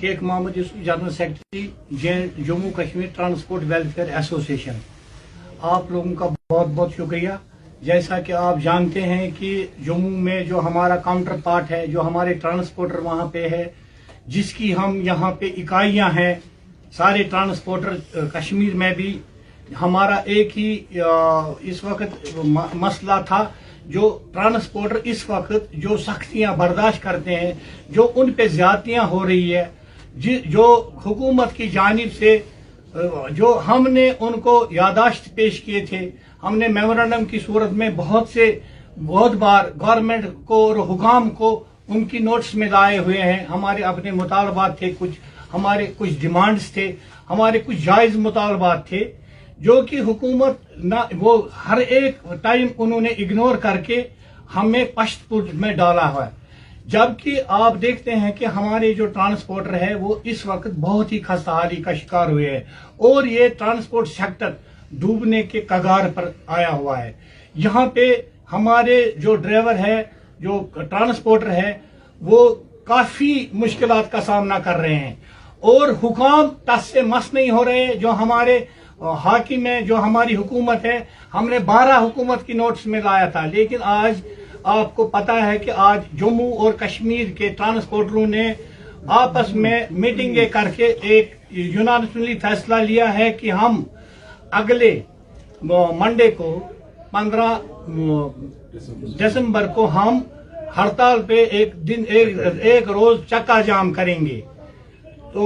Sheikh Mohammad Yusuf, general secretary Jammu Kashmir transport welfare association. आप लोगों का बहुत बहुत शुक्रिया। जैसा कि आप जानते हैं कि जम्मू में जो हमारा काउंटर पार्ट है, जो हमारे ट्रांसपोर्टर वहाँ पे है, जिसकी हम यहाँ पे इकाइयाँ हैं, सारे ट्रांसपोर्टर कश्मीर में भी हमारा एक ही इस वक्त मसला था। जो ट्रांसपोर्टर इस वक्त जो सख्तियां बर्दाश्त करते हैं, जो उन पे ज्यादतियां हो रही है, जो हुकूमत की जानिब से जो हमने उनको यादाश्त पेश किए थे, हमने मेमोरेंडम की सूरत में बहुत बार गवर्नमेंट को और हुकाम को उनकी नोट्स में लाए हुए हैं। हमारे अपने मुतालबात थे, हमारे कुछ डिमांड्स थे, हमारे कुछ जायज मुतालबात थे, जो कि हुकूमत ना वो हर एक टाइम उन्होंने इग्नोर करके हमें पश्तपुर में डाला हुआ है। जबकि आप देखते हैं कि हमारे जो ट्रांसपोर्टर है वो इस वक्त बहुत ही खस्ताहाली का शिकार हुए हैं और ये ट्रांसपोर्ट सेक्टर डूबने के कगार पर आया हुआ है। यहाँ पे हमारे जो ड्राइवर है, जो ट्रांसपोर्टर है, वो काफी मुश्किलात का सामना कर रहे हैं और हुकाम टस से मस नहीं हो रहे। जो हमारे हाकिम है, जो हमारी हुकूमत है, हमने 12 हुकूमत की नोट्स में लाया था, लेकिन आज आपको पता है कि आज जम्मू और कश्मीर के ट्रांसपोर्टरों ने आपस में मीटिंगें करके एक यूनानिमसली फैसला लिया है कि हम अगले मंडे को 15 दिसंबर को हम हड़ताल पे एक रोज चक्का जाम करेंगे। तो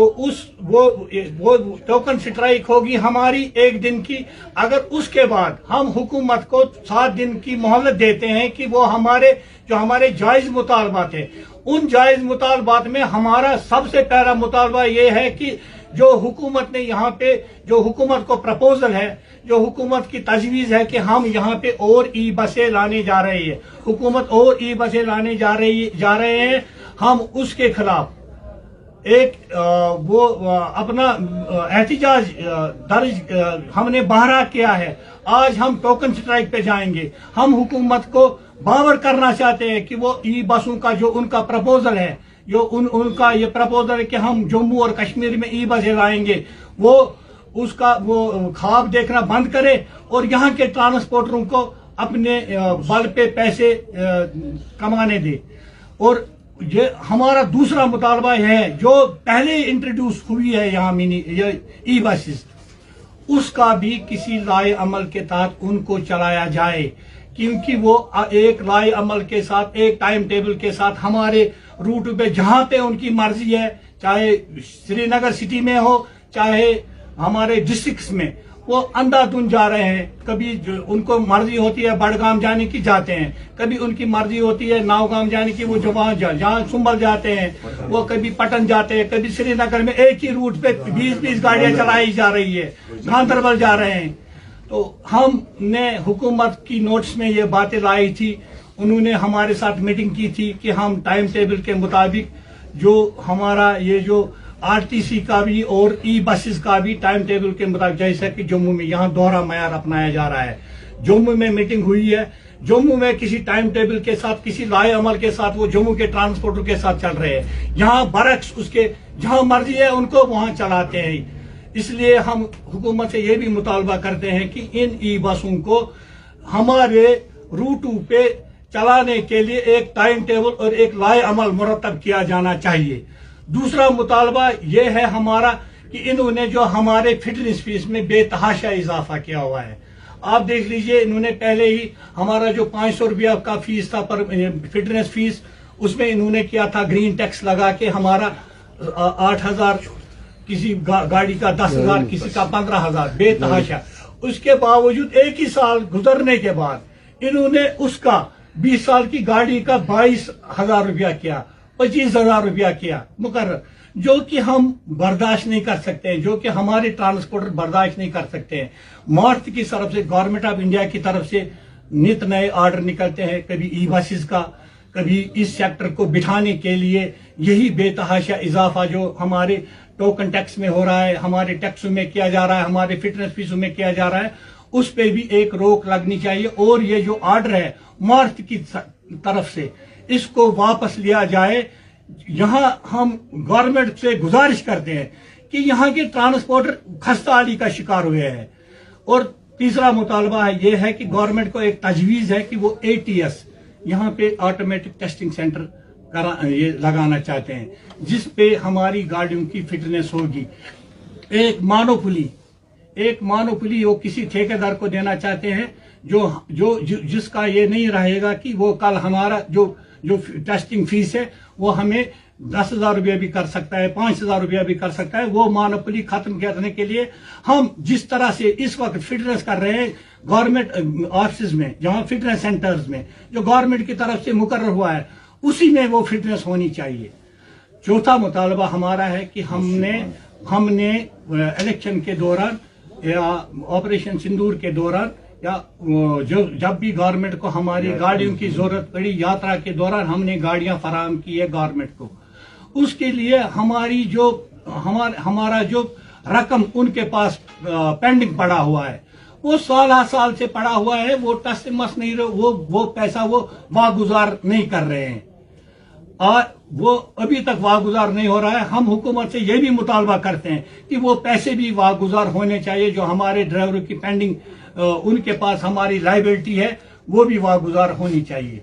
वो टोकन स्ट्राइक होगी हमारी एक दिन की। अगर उसके बाद हम हुकूमत को 7 दिन की मोहलत देते हैं कि वो जो हमारे जायज मुतालबात है, उन जायज मुतालबात में हमारा सबसे पहला मुतालबा ये है कि जो हुकूमत ने यहाँ पे, जो हुकूमत को प्रपोजल है, जो हुकूमत की तजवीज है कि हम यहाँ पे और ई बसें लाने जा रहे हैं, हुकूमत और ई बसें लाने जा रहे हैं, हम उसके खिलाफ एक अपना एहतिजाज दर्ज हमने बहरा किया है। आज हम टोकन स्ट्राइक पे जाएंगे। हम हुकूमत को बावर करना चाहते हैं कि वो ई बसों का जो उनका प्रपोजल है, जो उनका ये प्रपोजल है कि हम जम्मू और कश्मीर में ई बसें लाएंगे, वो ख्वाब देखना बंद करे और यहाँ के ट्रांसपोर्टरों को अपने बल पे पैसे कमाने दे। और ये हमारा दूसरा मुतालबा है, जो पहले इंट्रोड्यूस हुई है यहाँ ई बसेस, उसका भी किसी लाए अमल के तहत उनको चलाया जाए, क्योंकि वो एक लाए अमल के साथ, एक टाइम टेबल के साथ हमारे रूट पे जहां पे उनकी मर्जी है, चाहे श्रीनगर सिटी में हो, चाहे हमारे डिस्ट्रिक्ट्स में, वो अंधाधुंध जा रहे हैं। कभी उनको मर्जी होती है बड़गाम जाने की, जाते हैं, कभी उनकी मर्जी होती है नावगाम जाने की, वो जहाँ सुंबल जाते हैं, वो कभी पटन जाते हैं, कभी श्रीनगर में एक ही रूट पे 20-20 गाड़ियां चलाई जा रही है, गांधरबल जा रहे हैं। तो हमने हुकूमत की नोट्स में ये बातें लाई थी, उन्होंने हमारे साथ मीटिंग की थी कि हम टाइम टेबल के मुताबिक जो हमारा ये जो आरटीसी का भी और ई बसेस का भी टाइम टेबल के मुताबिक, जैसा कि जम्मू में यहाँ दोहरा मयार अपनाया जा रहा है। जम्मू में मीटिंग हुई है, जम्मू में किसी टाइम टेबल के साथ, किसी लाए अमल के साथ वो जम्मू के ट्रांसपोर्टर के साथ चल रहे हैं। यहाँ बरक्स उसके जहाँ मर्जी है उनको वहां चलाते हैं। इसलिए हम हुकूमत से ये भी मुतालबा करते हैं कि इन ई बसों को हमारे रूटों पे चलाने के लिए एक टाइम टेबल और एक लाए अमल मुरतब किया जाना चाहिए। दूसरा मुतालबा यह है हमारा कि इन्होंने जो हमारे फिटनेस फीस में बेतहाशा इजाफा किया हुआ है। आप देख लीजिए, इन्होंने पहले ही हमारा जो 500 रुपया का फीस था पर फिटनेस फीस, उसमें इन्होंने किया था ग्रीन टैक्स लगा के हमारा 8,000, किसी गाड़ी का 10,000, किसी का 15,000, बेतहाशा। उसके बावजूद एक ही साल गुजरने के बाद इन्होंने उसका 20 साल की गाड़ी का 22,000 रुपया किया, 25,000 रुपया किया मुकर्रर, जो कि हम बर्दाश्त नहीं कर सकते हैं, जो कि हमारे ट्रांसपोर्टर बर्दाश्त नहीं कर सकते हैं। मार्च की तरफ से, गवर्नमेंट ऑफ इंडिया की तरफ से नित नए ऑर्डर निकलते हैं, कभी ई बसेस का, कभी इस सेक्टर को बिठाने के लिए यही बेतहाशा इजाफा जो हमारे टोकन टैक्स में हो रहा है, हमारे टैक्सों में किया जा रहा है, हमारे फिटनेस फीसों में किया जा रहा है, उस पर भी एक रोक लगनी चाहिए। और ये जो ऑर्डर है मार्च की तरफ से, इसको वापस लिया जाए। یہاں ہم گورنمنٹ سے گزارش کرتے ہیں کہ یہاں کے ٹرانسپورٹر خستہ حالی کا شکار ہوئے ہیں. اور تیسرا مطالبہ یہ ہے کہ گورنمنٹ کو ایک تجویز ہے کہ وہ ATS یہاں پہ آٹومیٹک ٹیسٹنگ سینٹر یہ لگانا چاہتے ہیں جس پہ ہماری گاڑیوں کی فٹنس ہوگی. ایک مانوپلی وہ کسی ٹھیکیدار کو دینا چاہتے ہیں جس کا یہ نہیں رہے گا کہ وہ کل ہمارا جو ٹیسٹنگ فیس ہے وہ ہمیں 10,000 روپیہ بھی کر سکتا ہے, 5,000 روپیہ بھی کر سکتا ہے. وہ مانوپلی ختم کرنے کے لیے ہم جس طرح سے اس وقت فٹنس کر رہے ہیں گورنمنٹ آفسز میں, جہاں فٹنس سینٹرز میں جو گورنمنٹ کی طرف سے مقرر ہوا ہے اسی میں وہ فٹنس ہونی چاہیے. چوتھا مطالبہ ہمارا ہے کہ ہم نے الیکشن کے دوران یا آپریشن سندور کے دوران یا جب بھی گورنمنٹ کو ہماری گاڑیوں کی ضرورت پڑی یاترا کے دوران ہم نے گاڑیاں فراہم کی ہے گورنمنٹ کو. اس کے لیے ہمارا جو رقم ان کے پاس پینڈنگ پڑا ہوا ہے وہ سال سے پڑا ہوا ہے. وہ ٹس مس نہیں وہ پیسہ وہ واگزار نہیں کر رہے ہیں اور وہ ابھی تک واگزار نہیں ہو رہا ہے. ہم حکومت سے یہ بھی مطالبہ کرتے ہیں کہ وہ پیسے بھی واگزار ہونے چاہیے جو ہمارے ڈرائیوروں کی پینڈنگ ان کے پاس ہماری لائبلٹی ہے وہ بھی واگزار ہونی چاہیے.